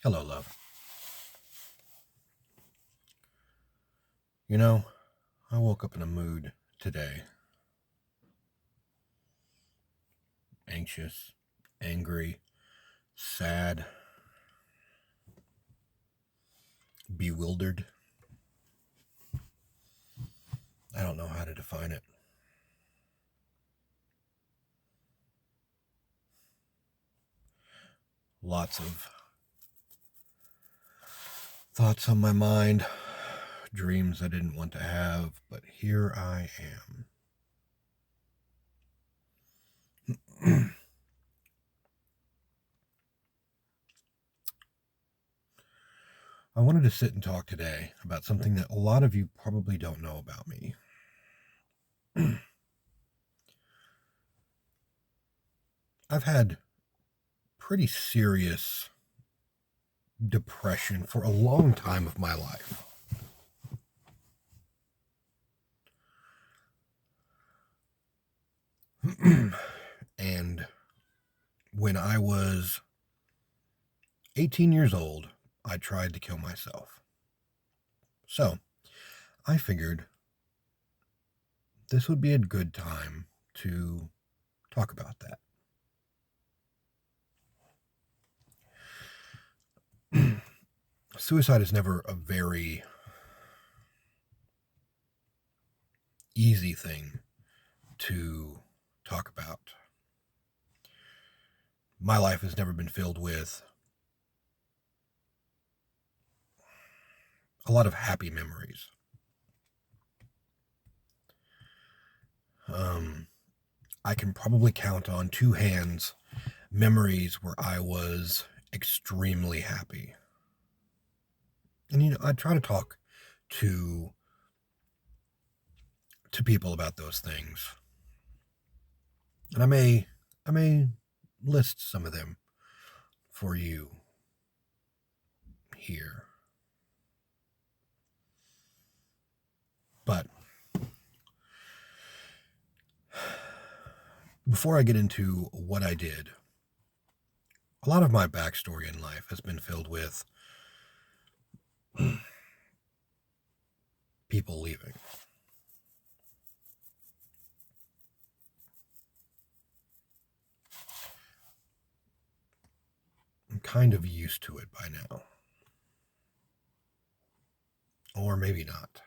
Hello, love. You know, I woke up in a mood today. Anxious, angry, sad, bewildered. I don't know how to define it. Lots of thoughts on my mind, dreams I didn't want to have, but here I am. I wanted to sit and talk today about something that a lot of you probably don't know about me. I've had pretty serious depression for a long time of my life. And when I was 18 years old, I tried to kill myself. So I figured this would be a good time to talk about that. Suicide is never a very easy thing to talk about. My life has never been filled with a lot of happy memories. I can probably count on two hands memories where I was extremely happy. And I try to talk to people about those things. And I may list some of them for you here. But before I get into what I did, a lot of my backstory in life has been filled with people leaving. I'm kind of used to it by now. Or maybe not.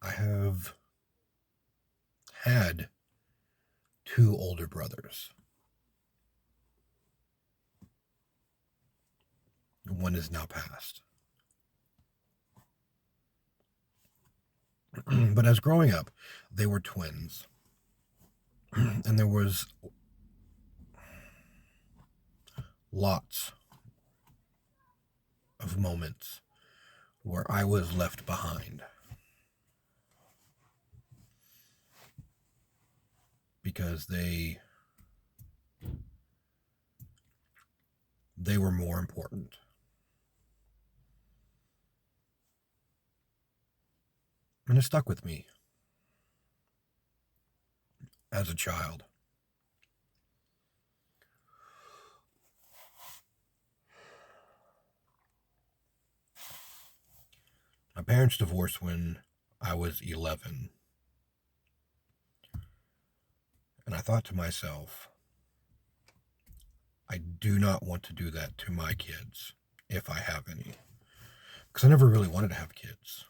I have had two older brothers. One is now passed. But as growing up, they were twins. And there was lots of moments where I was left behind. Because they were more important. And it stuck with me as a child. My parents divorced when I was 11. And I thought to myself, I do not want to do that to my kids, if I have any. Because I never really wanted to have kids.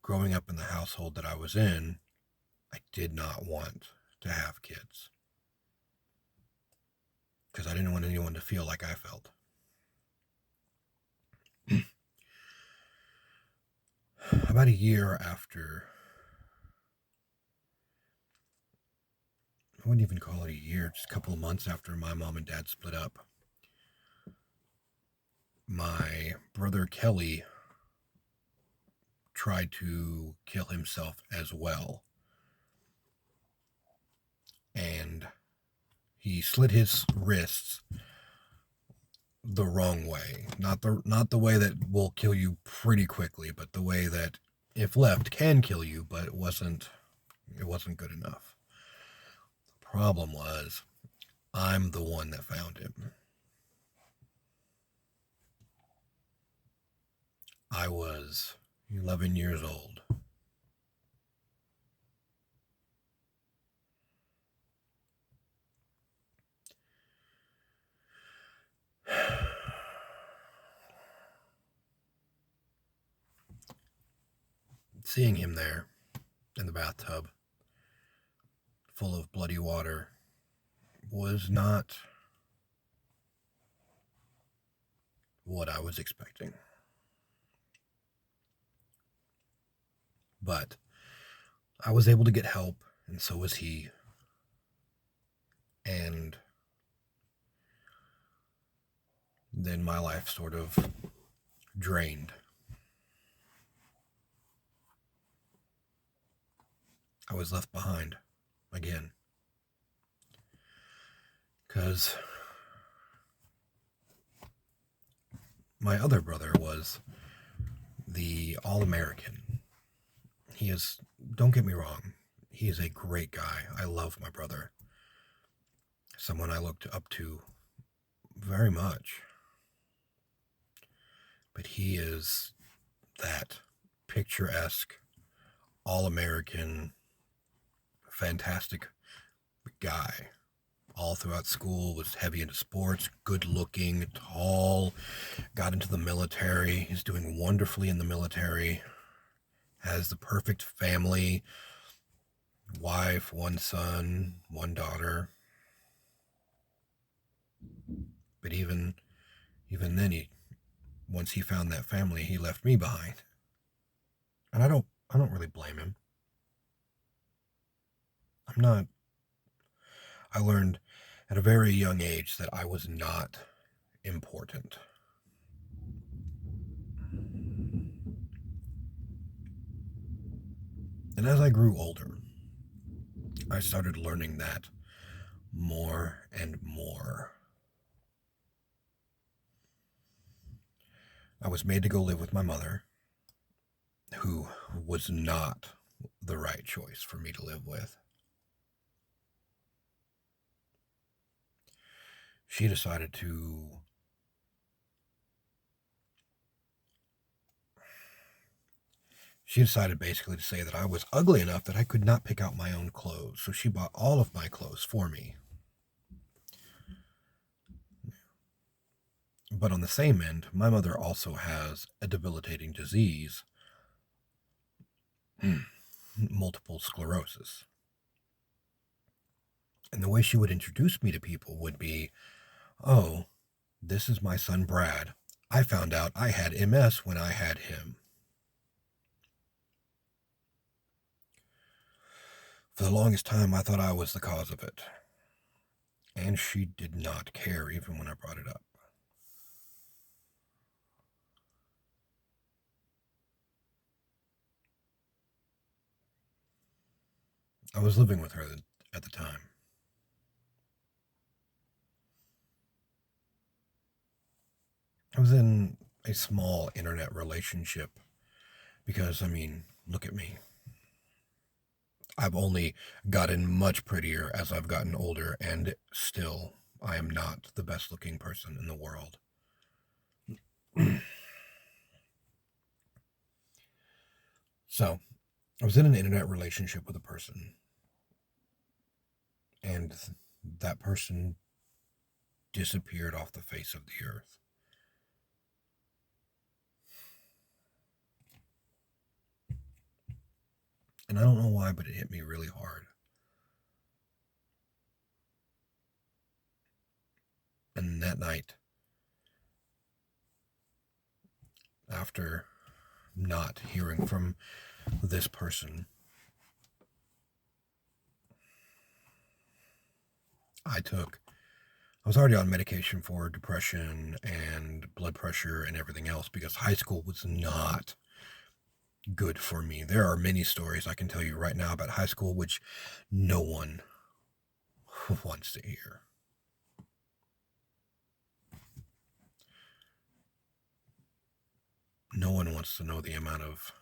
Growing up in the household that I was in, I did not want to have kids. Because I didn't want anyone to feel like I felt. About a year after, I wouldn't even call it a year, just a couple of months after my mom and dad split up, my brother Kelly tried to kill himself as well. And He slit his wrists the wrong way. Not the way that will kill you pretty quickly, but the way that, if left, can kill you, but it wasn't good enough. The problem was, I'm the one that found him. I was 11 years old. Seeing him there in the bathtub, full of bloody water, was not what I was expecting. But I was able to get help, and so was he. And then my life sort of drained. I was left behind again. Because my other brother was the All-American. He is, don't get me wrong, he is a great guy. I love my brother. Someone I looked up to very much. But he is that picturesque, All-American, fantastic guy. All throughout school, was heavy into sports, good looking, tall, got into the military. He's doing wonderfully in the military. Has the perfect family, wife, one son, one daughter. But even then, once he found that family, he left me behind. And I don't really blame him. I learned at a very young age that I was not important. And as I grew older, I started learning that more and more. I was made to go live with my mother, who was not the right choice for me to live with. She decided basically to say that I was ugly enough that I could not pick out my own clothes. So she bought all of my clothes for me. But on the same end, my mother also has a debilitating disease, multiple sclerosis. And the way she would introduce me to people would be, "Oh, this is my son Brad. I found out I had MS when I had him." For the longest time, I thought I was the cause of it. And she did not care even when I brought it up. I was living with her at the time. I was in a small internet relationship because, I mean, look at me. I've only gotten much prettier as I've gotten older, and still, I am not the best looking person in the world. So, I was in an internet relationship with a person, and that person disappeared off the face of the earth. And I don't know why, but it hit me really hard. And that night, after not hearing from this person, I was already on medication for depression and blood pressure and everything else because high school was not good for me. There are many stories I can tell you right now about high school which no one wants to hear. wants to know the amount of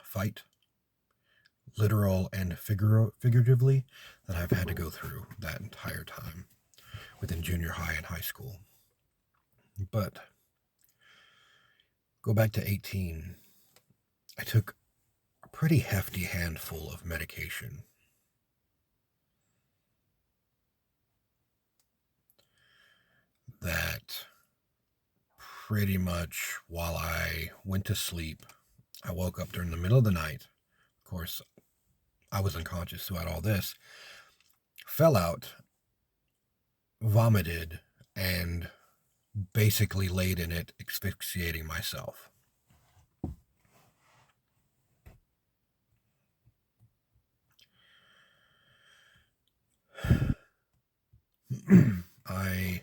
fight, literal and figuratively, that I've had to go through that entire time within junior high and high school. But go back to 18, I took a pretty hefty handful of medication. That pretty much while I went to sleep, I woke up during the middle of the night. Of course, I was unconscious throughout all this. Fell out, vomited, and basically laid in it, asphyxiating myself. I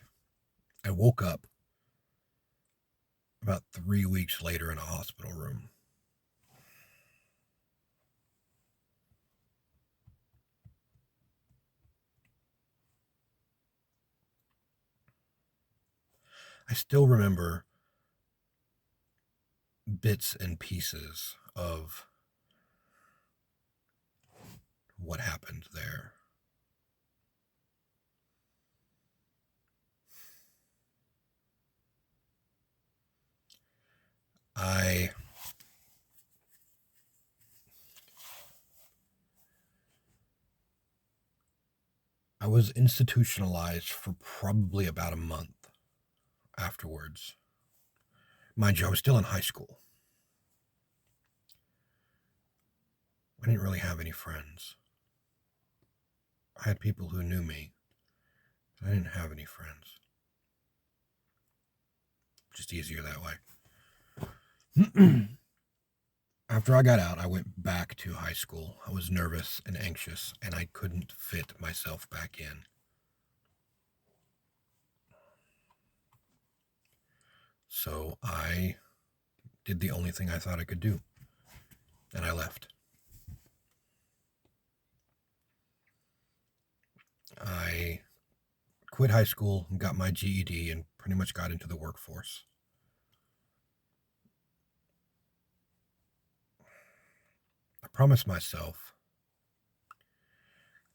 woke up about 3 weeks later in a hospital room. I still remember bits and pieces of what happened there. I was institutionalized for probably about a month afterwards. Mind you, I was still in high school. I didn't really have any friends. I had people who knew me, but I didn't have any friends. Just easier that way. After I got out, I went back to high school. I was nervous and anxious, and I couldn't fit myself back in. So I did the only thing I thought I could do, and I left. I quit high school, got my GED, and pretty much got into the workforce. I promised myself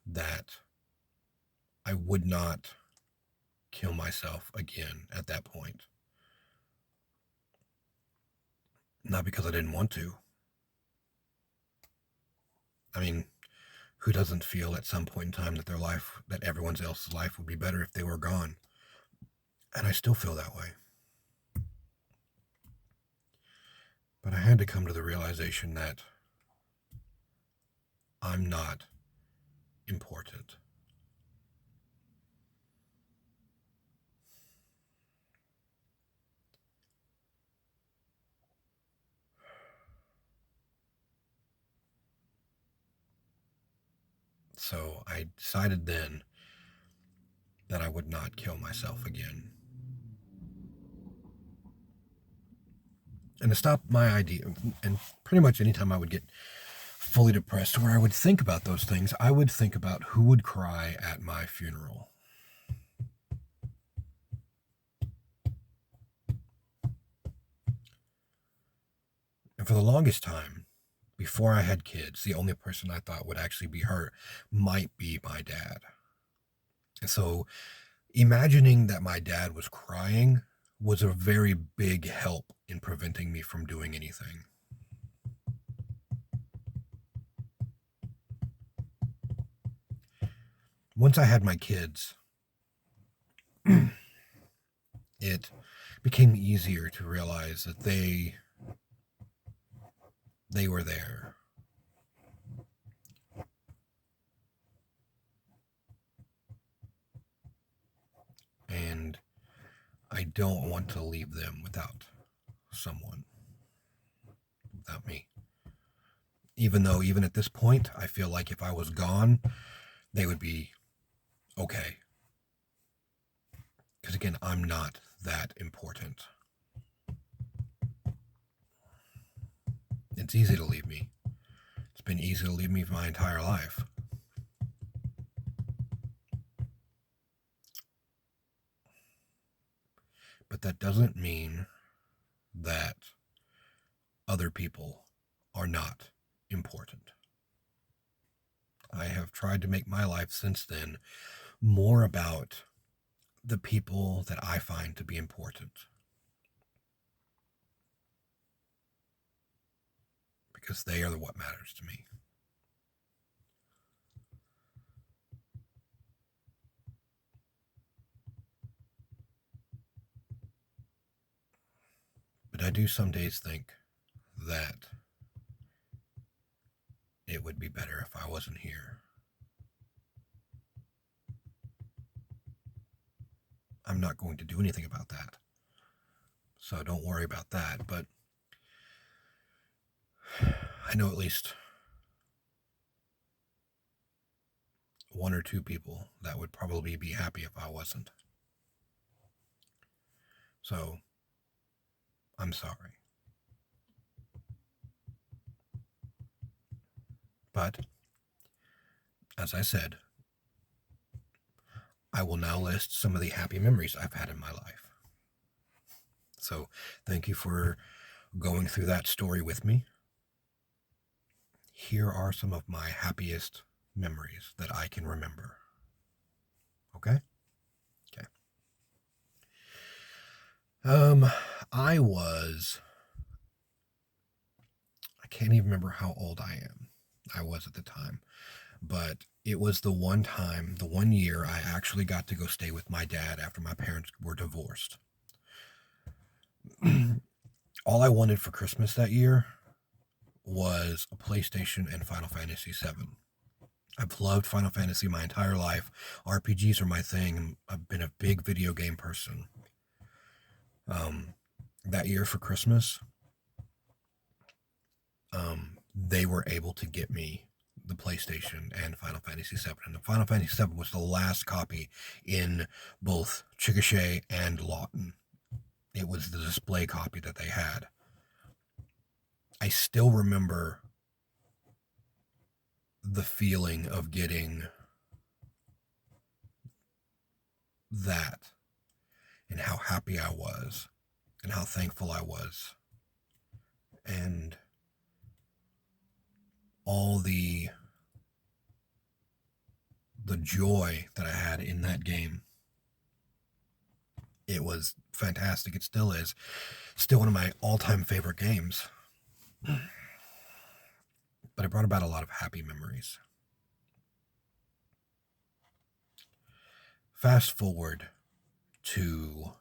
that I would not kill myself again at that point. Not because I didn't want to. I mean, who doesn't feel at some point in time that their life, that everyone else's life would be better if they were gone? And I still feel that way. But I had to come to the realization that I'm not important. So I decided then that I would not kill myself again. And to stop my idea, and pretty much anytime I would get fully depressed where I would think about those things, I would think about who would cry at my funeral. And for the longest time, before I had kids, the only person I thought would actually be hurt might be my dad. And so imagining that my dad was crying was a very big help in preventing me from doing anything. Once I had my kids, it became easier to realize that they were there. And I don't want to leave them without someone, without me. Even though, even at this point, I feel like if I was gone, they would be okay. Because again, I'm not that important. It's easy to leave me. It's been easy to leave me for my entire life. But that doesn't mean that other people are not important. I have tried to make my life since then more about the people that I find to be important. Because they are what matters to me. But I do some days think that it would be better if I wasn't here. I'm not going to do anything about that. So don't worry about that. But I know at least one or two people that would probably be happy if I wasn't. So I'm sorry. But as I said, I will now list some of the happy memories I've had in my life. So thank you for going through that story with me. Here are some of my happiest memories that I can remember. Okay? Okay. I can't even remember how old I was at the time, but it was the one year I actually got to go stay with my dad after my parents were divorced. All I wanted for Christmas that year was a PlayStation and Final Fantasy VII. I've loved Final Fantasy my entire life. RPGs are my thing. I've been a big video game person. That year for Christmas, they were able to get me the PlayStation and Final Fantasy VII. And the Final Fantasy VII was the last copy in both Chickasha and Lawton. It was the display copy that they had. I still remember the feeling of getting that and how happy I was and how thankful I was. And all the joy that I had in that game. It was fantastic. It still is. Still one of my all-time favorite games. But it brought about a lot of happy memories. Fast forward to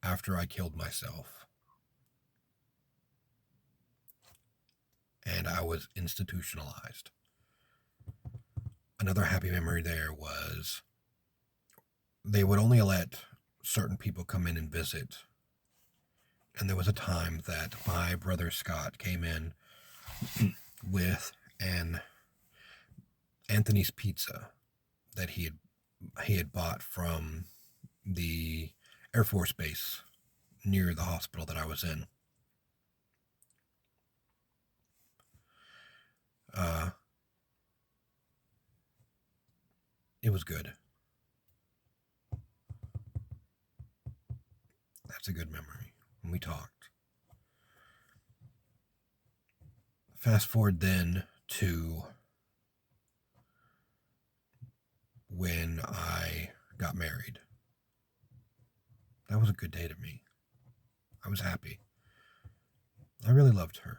after I killed myself. And I was institutionalized. Another happy memory there was they would only let certain people come in and visit. And there was a time that my brother Scott came in with an Anthony's Pizza that he had bought from the Air Force Base near the hospital that I was in. It was good. That's a good memory. And we talked. Fast forward then to when I got married. That was a good day to me. I was happy. I really loved her.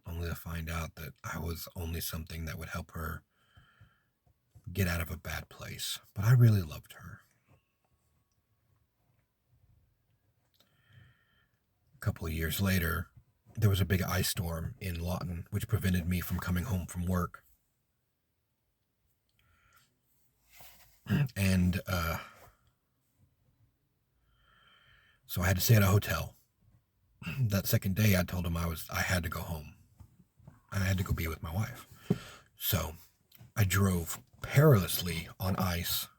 Only to find out that I was only something that would help her get out of a bad place. But I really loved her. A couple of years later, there was a big ice storm in Lawton, which prevented me from coming home from work. And so I had to stay at a hotel. That second day, I told him I had to go home. I had to go be with my wife. So I drove perilously on ice,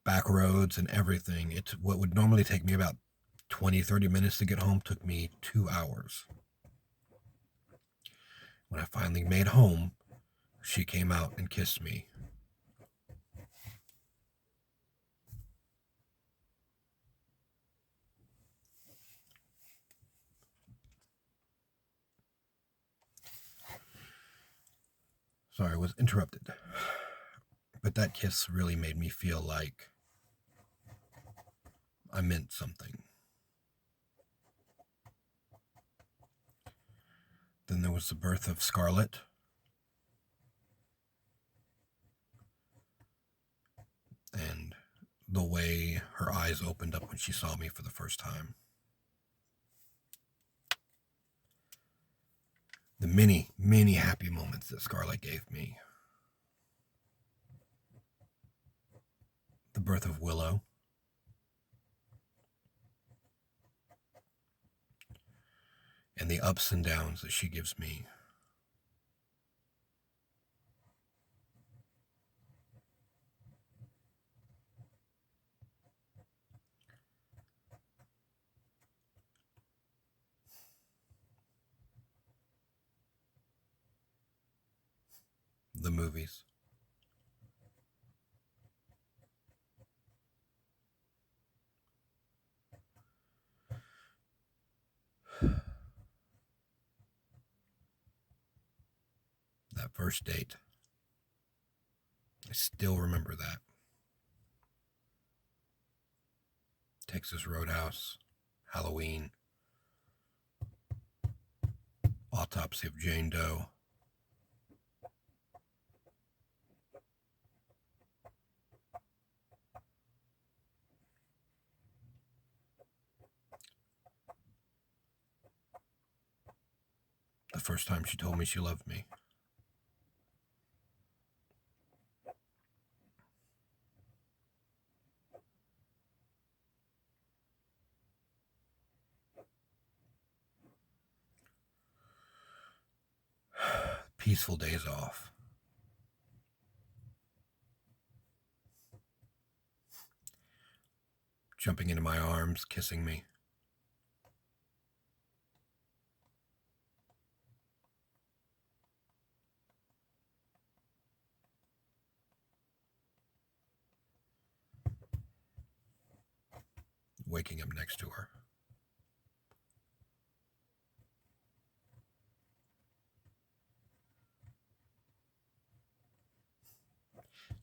back roads and everything. What would normally take me about 20, 30 minutes to get home took me 2 hours. When I finally made home, she came out and kissed me. Sorry, I was interrupted. But that kiss really made me feel like I meant something. Then there was the birth of Scarlett. And the way her eyes opened up when she saw me for the first time. The many, many happy moments that Scarlett gave me. The birth of Willow. And the ups and downs that she gives me. The movies. That first date. I still remember that. Texas Roadhouse, Halloween, Autopsy of Jane Doe. The first time she told me she loved me. Peaceful days off. Jumping into my arms, kissing me. Waking up next to her.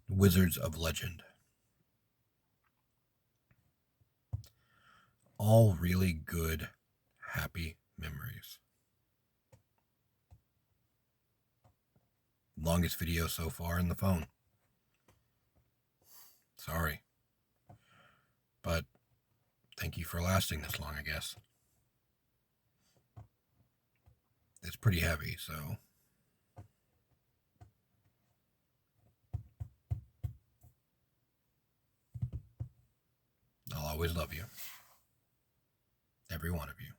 Wizards of Legend. All really good, happy memories. Longest video so far in the phone. Sorry. But thank you for lasting this long, I guess. It's pretty heavy, so I'll always love you. Every one of you.